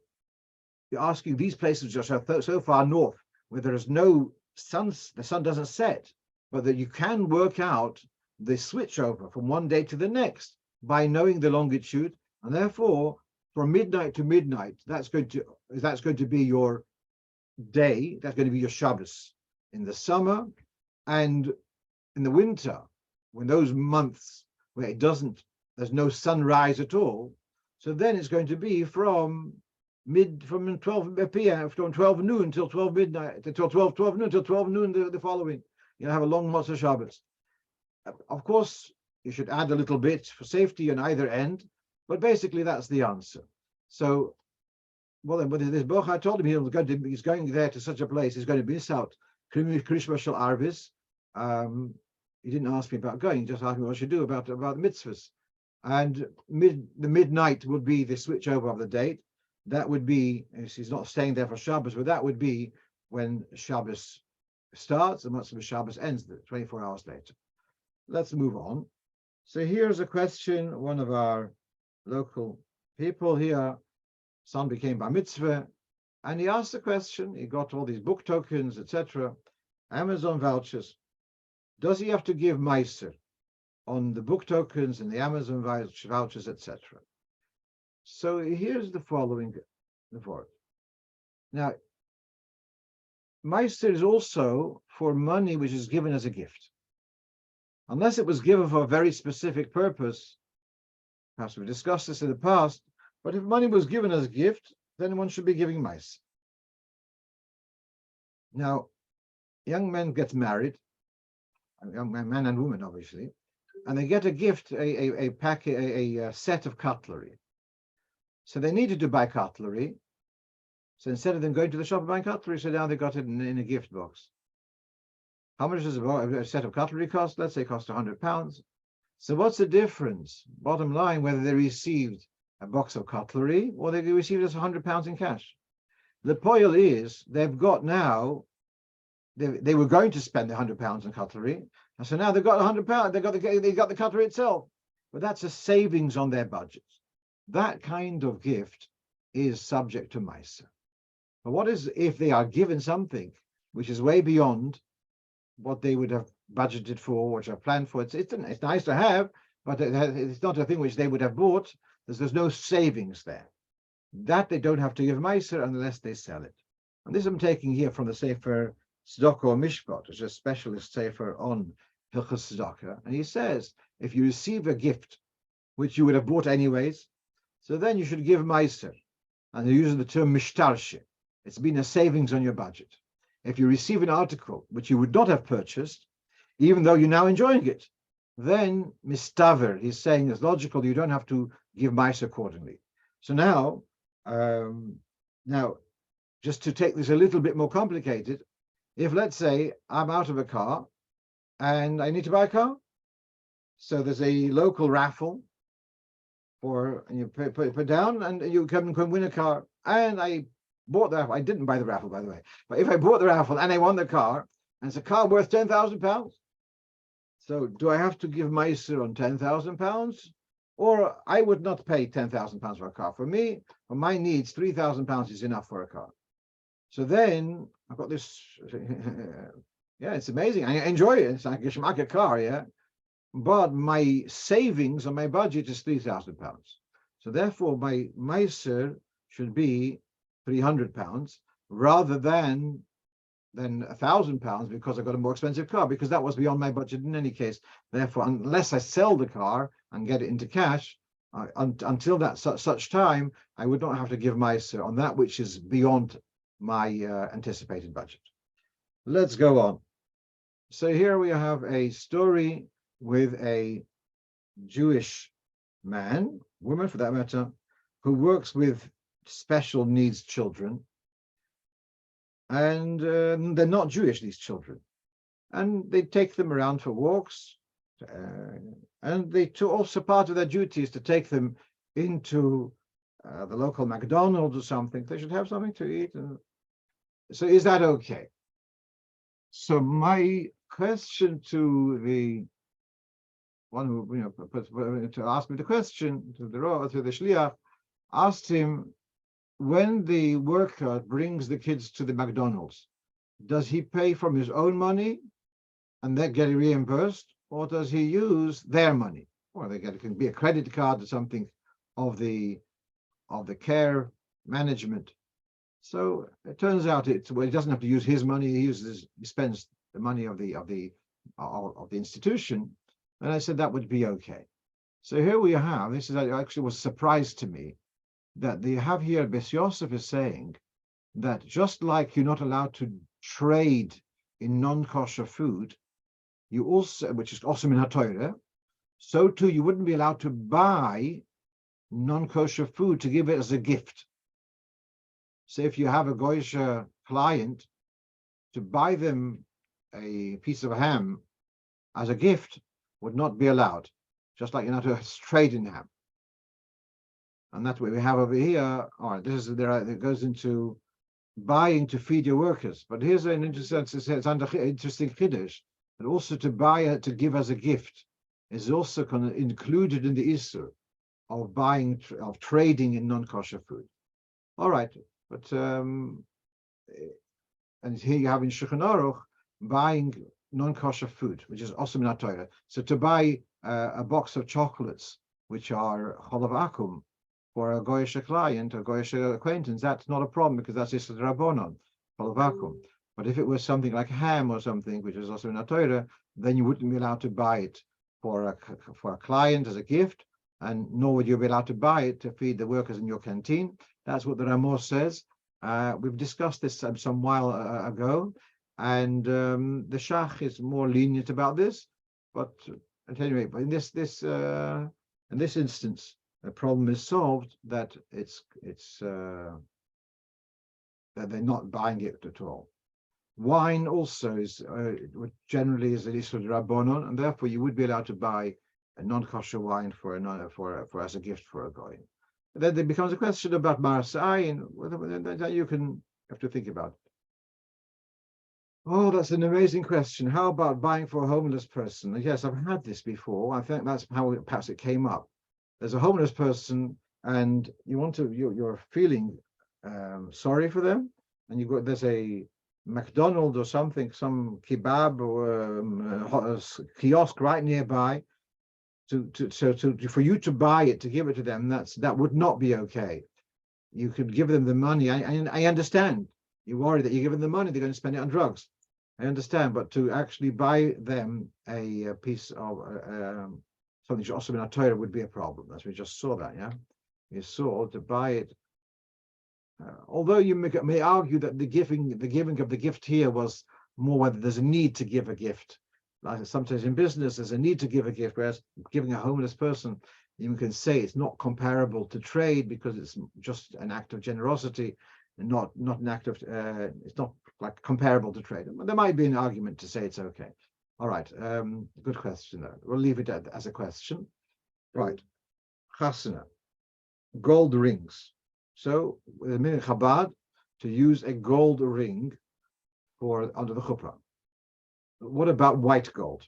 [SPEAKER 1] you're asking these places which are so far north where there is no sun, the sun doesn't set, but that you can work out the switchover from one day to the next by knowing the longitude, and therefore from midnight to midnight, that's going to be your day. That's going to be your Shabbos in the summer, and in the winter, when those months where there's no sunrise at all. So then it's going to be from 12 p.m. from 12 noon until 12 midnight, until 12 noon until 12 noon the following. You'll have a long Motzei Shabbos. Of course, you should add a little bit for safety on either end, but basically that's the answer. So, well, then, but this Boch, I told him he's going there to such a place, he's going to miss out Krishma Shel Arvis. He didn't ask me about going, he just asked me what I should do about the mitzvahs. And the midnight would be the switchover of the date. That would be, he's not staying there for Shabbos, but that would be when Shabbos starts and once Shabbos ends, 24 hours later. Let's move on. So here's a question. One of our local people here, son became bar mitzvah, and he asked the question. He got all these book tokens, etc., Amazon vouchers. Does he have to give meiser on the book tokens and the Amazon vouchers, etc.? So here's the following report. Now, meiser is also for money which is given as a gift. Unless it was given for a very specific purpose, perhaps we've discussed this in the past, but if money was given as a gift, then one should be giving meiser. Now, young men get married, young man and woman, obviously, and they get a gift, a set of cutlery. So they needed to buy cutlery. So instead of them going to the shop and buying cutlery, so now they got it in a gift box. How much does a set of cutlery cost? Let's say it costs £100. So what's the difference? Bottom line, whether they received a box of cutlery or they received us £100 in cash. The point is they've got now. They were going to spend the £100 on cutlery, and so now they've got £100. They got the cutlery itself, but that's a savings on their budget. That kind of gift is subject to Meiser. But what is if they are given something which is way beyond what they would have budgeted for, which are planned for? It's nice to have, but it's not a thing which they would have bought. There's no savings there. That they don't have to give Meiser unless they sell it. And this I'm taking here from the Sefer Tzedakah or Mishpat, which is a specialist sefer on Hilchos Tzedakah, and he says if you receive a gift which you would have bought anyways, so then you should give Meiser, and they're using the term mishtarshe. It's been a savings on your budget. If you receive an article which you would not have purchased, even though you're now enjoying it, then mistaver, he's saying it's logical. You don't have to give Meiser accordingly. So now, just to take this a little bit more complicated. If, let's say, I'm out of a car and I need to buy a car, so there's a local raffle and you put down and you can win a car. And I bought the raffle. I didn't buy the raffle, by the way. But if I bought the raffle and I won the car, and it's a car worth £10,000, so do I have to give Meiser on £10,000? Or I would not pay £10,000 for a car. For me, for my needs, £3,000 is enough for a car. So then I've got this, yeah, it's amazing. I enjoy it. It's like a Geschmack car, yeah. But my savings on my budget is £3,000. So therefore, my Meiser should be £300 rather than £1,000 because I got a more expensive car, because that was beyond my budget in any case. Therefore, unless I sell the car and get it into cash, until that such time, I would not have to give Meiser on that which is beyond my anticipated budget. Let's go on. So here we have a story with a Jewish man, woman for that matter, who works with special needs children. And they're not Jewish, these children. And they take them around for walks. And also part of their duty is to take them into the local McDonald's or something. They should have something to eat. So is that okay? So my question to the one who to ask me the question, to the Rov, to the Shliach, asked him, when the worker brings the kids to the McDonald's, does he pay from his own money and then get reimbursed, or does he use their money? Or it can be a credit card or something of the care management. So it turns out he doesn't have to use his money. He spends the money of the institution. And I said that would be okay. So here we have, this is actually was a surprise to me, that they have here, Bes Yosef is saying that just like you're not allowed to trade in non-kosher food, you also, which is also in Torah, so too you wouldn't be allowed to buy non-kosher food to give it as a gift. So if you have a Goyish client, to buy them a piece of ham as a gift would not be allowed, just like you're not to trade in ham. And that's what we have over here. All right, it goes into buying to feed your workers. But here's an interesting chiddush, that also to buy to give as a gift is also included in the issur of trading in non-kosher food. All right, but and here you have in Shulchan Aruch buying non-kosher food, which is also in Torah. So to buy a box of chocolates, which are cholav akum, for a Goyish client, a Goyish acquaintance, that's not a problem because that's just the Rabbanon, cholav akum. But if it was something like ham or something, which is also in Torah, then you wouldn't be allowed to buy it for a client as a gift, and nor would you be allowed to buy it to feed the workers in your canteen. That's what the Ramos says. We've discussed this some while ago, and the Shach is more lenient about this. But at any rate, but in this instance, the problem is solved that that they're not buying it at all. Wine also is generally is an issur rabbanon, and therefore you would be allowed to buy non-kosher wine for as a gift for a goy. Then there becomes a question about marasai, and that you can have to think about. Oh, that's an amazing question. How about buying for a homeless person? Yes, I've had this before. I think that's how perhaps it came up. There's a homeless person, and you're feeling sorry for them, and there's a McDonald's or something, some kebab or a kiosk right nearby. For you to buy it, to give it to them, that would not be okay. You could give them the money. I understand. You're worried that you're giving them money, they're going to spend it on drugs. I understand, but to actually buy them a piece of something which also in our Torah would be a problem. As we just saw that, yeah. You saw to buy it. Although you may argue that the giving of the gift here was more whether there's a need to give a gift. Like sometimes in business, there's a need to give a gift, whereas giving a homeless person, you can say it's not comparable to trade because it's just an act of generosity, and not an act of. It's not like comparable to trade. There might be an argument to say it's okay. All right, good question though. We'll leave it as a question. Right, chasana, gold rings. So with a minute Chabad to use a gold ring for under the chuppah. What about white gold?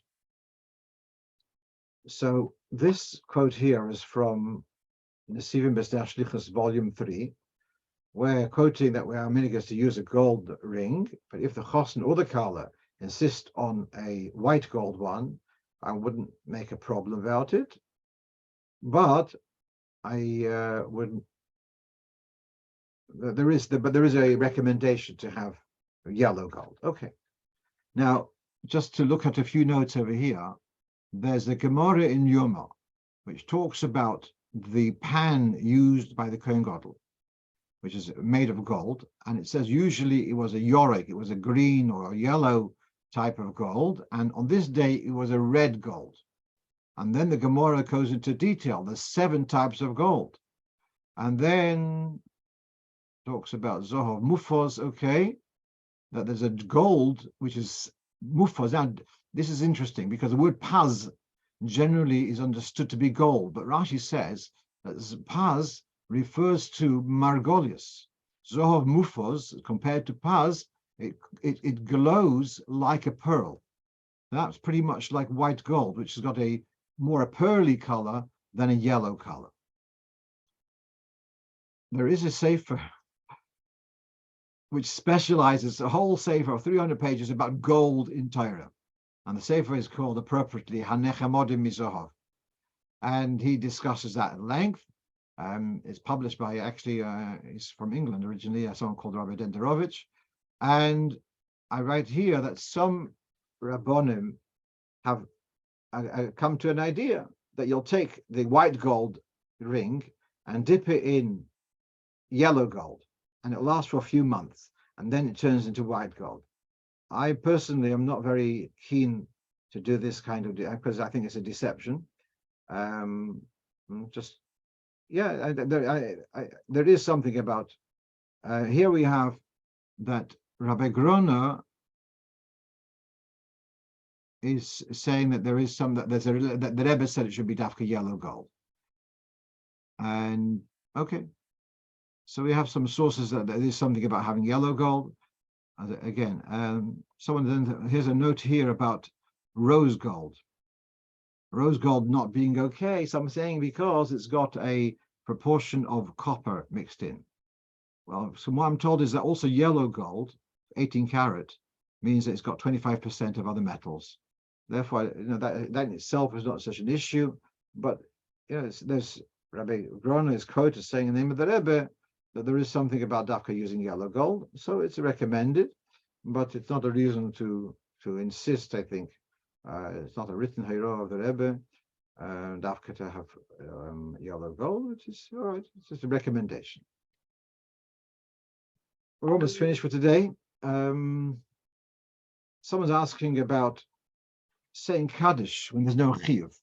[SPEAKER 1] So this quote here is from Nesivim B'Snei Shlichus, Volume 3, where quoting that we are minhag to use a gold ring, but if the chosn or the kala insist on a white gold one, I wouldn't make a problem about it. But I would. There is a recommendation to have yellow gold. Okay. Now, just to look at a few notes over here, there's a Gemara in Yoma, which talks about the pan used by the Kohen Gadol, which is made of gold, and it says usually it was a yorek, it was a green or a yellow type of gold, and on this day it was a red gold. And then the Gemara goes into detail. There's 7 types of gold, and then talks about Zohov Mufos, okay, that there's a gold which is Mufos. Now, this is interesting because the word paz generally is understood to be gold, but Rashi says that paz refers to Margolius. Zohov Mufos, compared to paz, it glows like a pearl. That's pretty much like white gold, which has got a pearly color than a yellow color. There is a sefer which specializes, a whole sefer of 300 pages about gold in Torah. And the sefer is called appropriately Hanechamodim Mizohov. And he discusses that at length. It's published by, he's from England originally, someone called Rabbi Denderovich. And I write here that some Rabbonim have come to an idea that you'll take the white gold ring and dip it in yellow gold, and it'll last for a few months, and then it turns into white gold. I personally am not very keen to do this kind of, because I think it's a deception. There is something about, here we have that Rabbi Groner is saying that there is some, that the Rebbe said it should be dafka yellow gold. And okay. So we have some sources that there is something about having yellow gold. Again, here's a note here about rose gold. Rose gold not being okay. So I'm saying because it's got a proportion of copper mixed in. Well, so what I'm told is that also yellow gold, 18 karat, means that it's got 25% of other metals. Therefore, that in itself is not such an issue. But there's Rabbi Groner is quoted saying in the name of the Rebbe that there is something about dafka using yellow gold, so it's recommended, but it's not a reason to insist. I think it's not a written hero of the Rebbe dafka to have yellow gold, which is all right. It's just a recommendation. We're almost finished for today. Someone's asking about saying Kaddish when there's no chiyuv.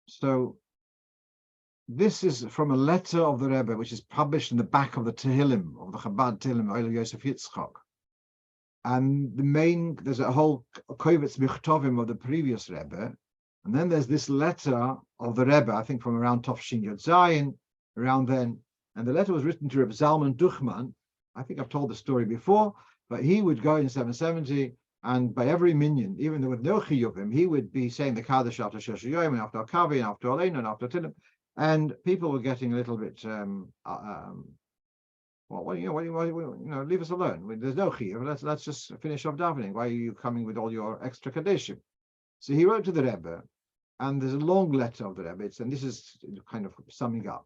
[SPEAKER 1] So this is from a letter of the Rebbe, which is published in the back of the Tehillim, of the Chabad Tehillim, Oilo Yosef Yitzchok. And there's a whole kovetz michtovim of the previous Rebbe, and then there's this letter of the Rebbe, I think from around Tofshin Yod Zayin, around then, and the letter was written to Rebbe Zalman Duchman. I think I've told the story before, but he would go in 770, and by every minyan, even though with no chiyuvim, he would be saying the Kaddish after Shesh Yoyim, and after Akavi, and after Aleinu, and after Tilim, and people were getting a little bit leave us alone. There's no chiyuv. Let's just finish off davening. Why are you coming with all your extra kadeshim? So he wrote to the Rebbe, and there's a long letter of the Rebbe, and this is kind of summing up.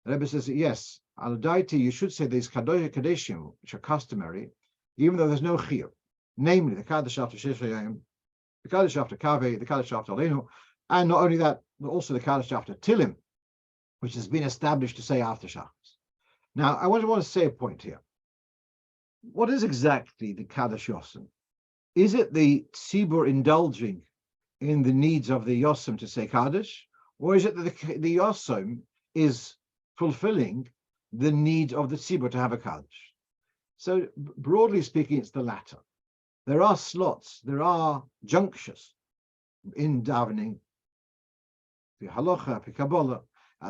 [SPEAKER 1] The Rebbe says, yes, al daiti, you should say these kadeshim, which are customary, even though there's no chiyuv. Namely, the kaddish after Shesh Hayim, the kaddish after Kaveh, the kaddish after Aleinu, and not only that, but also the kaddish after Tilim, which has been established to say after Shabbos. Now, I want to say a point here. What is exactly the Kaddish Yosem? Is it the tzibur indulging in the needs of the Yosem to say Kaddish? Or is it that the Yosem is fulfilling the need of the tzibur to have a Kaddish? So, broadly speaking, it's the latter. There are slots, there are junctures in davening, the Halocho, the Kabbalah.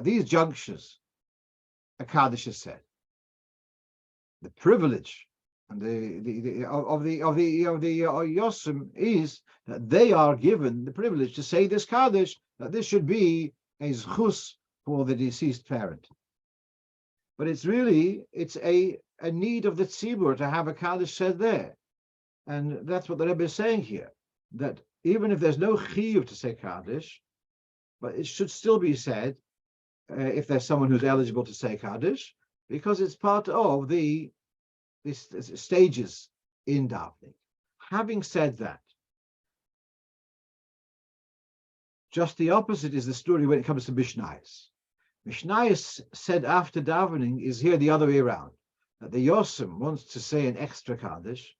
[SPEAKER 1] These junctures, a Kaddish is said. The privilege and the Yosem is that they are given the privilege to say this Kaddish, that this should be a zchus for the deceased parent. But it's a need of the tzibur to have a Kaddish said there. And that's what the Rebbe is saying here, that even if there's no chiyuv to say Kaddish, but it should still be said if there's someone who's eligible to say Kaddish, because it's part of these stages in davening. Having said that, just the opposite is the story when it comes to Mishnayos. Mishnayos said after davening is here the other way around, that the Yosem wants to say an extra Kaddish,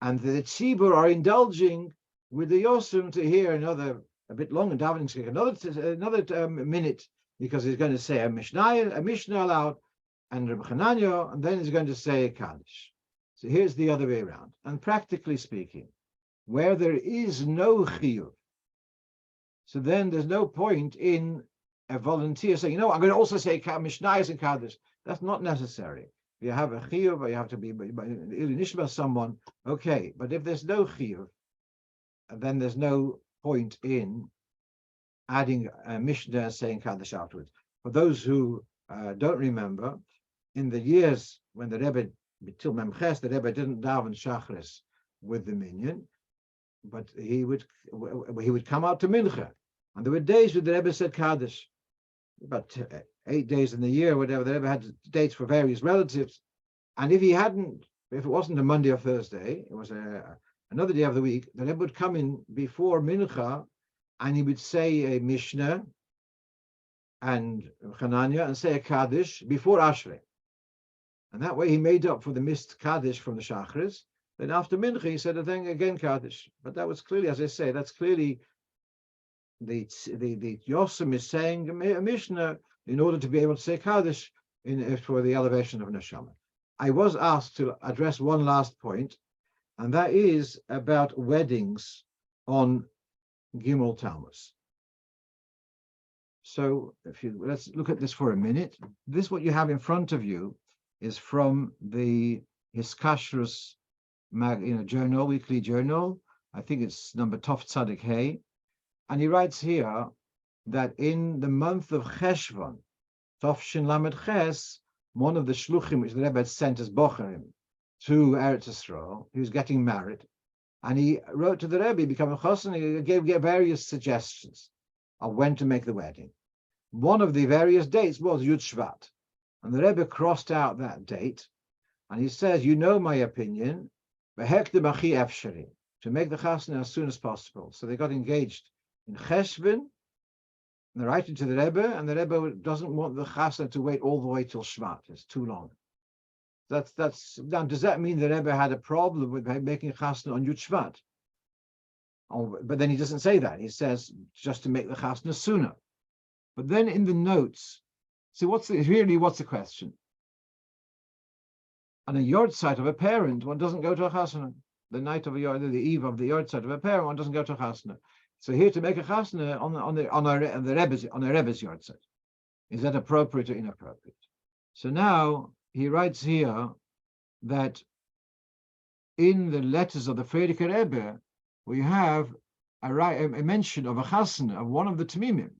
[SPEAKER 1] and the Tzibur are indulging with the Yosem to hear a bit longer davening, another minute, because he's going to say a Mishnah aloud, and Reb Chananya, and then he's going to say a Kaddish. So here's the other way around. And practically speaking, where there is no chiyuv, so then there's no point in a volunteer saying, I'm going to also say Mishnayos and Kaddish. That's not necessary. If you have a chiyuv, or you have to be nishma someone, okay. But if there's no chiyuv, then there's no point in adding a Mishnah and saying Kaddish afterwards. For those who don't remember, in the years when the Rebbe, till Memches, the Rebbe didn't daven Shachris with the minyan, but he would come out to Mincha. And there were days when the Rebbe said Kaddish, about 8 days in the year, whatever. The Rebbe had dates for various relatives. And if it wasn't a Monday or Thursday, it was another day of the week, the Rebbe would come in before Mincha, and he would say a Mishnah and Chananya and say a Kaddish before Ashrei. And that way he made up for the missed Kaddish from the Shachris. Then after Mincha, he said a thing again Kaddish. But that was clearly, as I say, that's clearly the Yosem is saying a Mishnah in order to be able to say Kaddish for the elevation of Neshama. I was asked to address one last point, and that is about weddings on Gimel Tammuz. So let's look at this for a minute. This, what you have in front of you, is from the Hiskashrus journal, weekly journal. I think it's number Tov Tzadik Hey. And he writes here that in the month of Cheshvan, Tovshin Lamed Ches, one of the shluchim which the Rebbe had sent as bocherim to Eretz Yisrael, he was getting married, and he wrote to the Rebbe, become a chassan, he gave various suggestions of when to make the wedding. One of the various dates was Yud Shvat, and the Rebbe crossed out that date, and he says, my opinion, to make the chassan as soon as possible. So they got engaged in Cheshvan, and they're writing to the Rebbe, and the Rebbe doesn't want the chassan to wait all the way till Shvat. It's too long. That's now. Does that mean the Rebbe had a problem with making a chasna on Yud Shvat? Oh, but then he doesn't say that. He says just to make the chasna sooner. But then in the notes, see what's the question? On a yard site of a parent, one doesn't go to a chasna. the night of the eve of the yahrzeit of a parent, one doesn't go to chasna. So here to make a chasna on a Rebbe's yahrzeit, is that appropriate or inappropriate? So now he writes here that in the letters of the Frierdiker Rebbe, we have a mention of a chasna of one of the Tamimim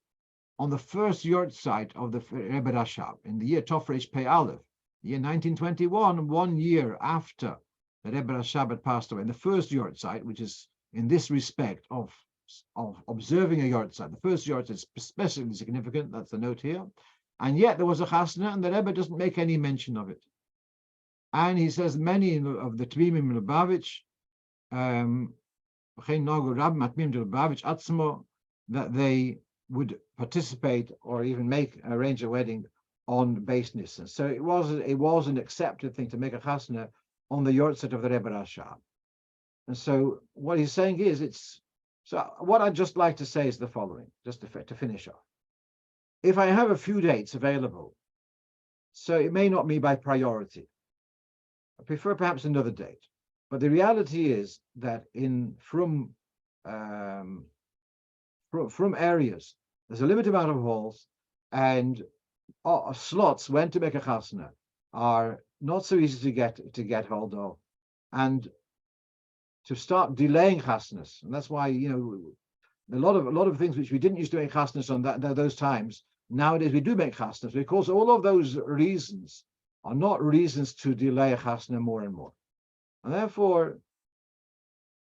[SPEAKER 1] on the first yahrzeit of the Rebbe Rashab in the year Tofresh Pei Aleph, year 1921, 1 year after the Rebbe Rashab had passed away. In the first yahrzeit, which is in this respect of observing a yahrzeit, the first yahrzeit is especially significant. That's the note here, and yet there was a chasna, and the Rebbe doesn't make any mention of it. And he says many of the Tvimim Lubavitch, that they would participate or even arrange a wedding on base Nisan. So it was an accepted thing to make a chasna on the yahrzeit of the Rebbe Rashab. And so what he's saying is so what I'd just like to say is the following, just to finish off. If I have a few dates available, so it may not be by priority. I prefer perhaps another date. But the reality is that from areas, there's a limited amount of halls, and slots when to make a chasna are not so easy to get hold of, and to start delaying chasnas. And that's why, a lot of things which we didn't used to make chasnas on those times, nowadays we do make chasnas, because all of those reasons are not reasons to delay a chasna more and more. And therefore,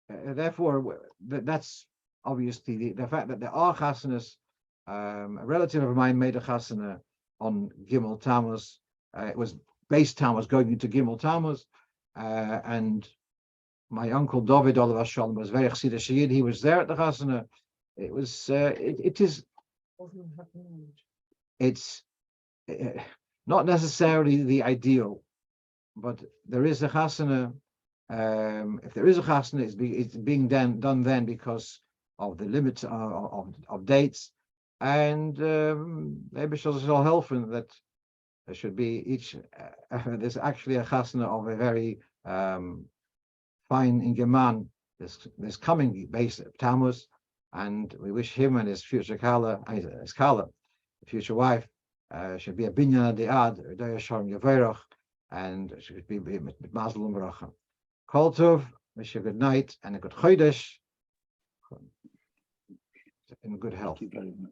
[SPEAKER 1] that's obviously the fact that there are chasnas. A relative of mine made a chasna on Gimel Tammuz. It was base Tammuz going into Gimel Tammuz, and my uncle David Olav Shalom was very chassidish Yid. He was there at the chasna. It was. It's not necessarily the ideal, but there is a chasna. If there is a chasna, it's being done then because of the limit of dates, and maybe shall helping that there should be there's actually a chasna of a very fine Ingeman this coming base Tammuz, and we wish him and his future Kala, future wife, should be a binyan de'ad, Daya Shalom Yaveroch, and should be with Mazel and Bracha. Kol Tov, wish you a good night and a good Chodesh, in good health.
[SPEAKER 2] Thank you very much.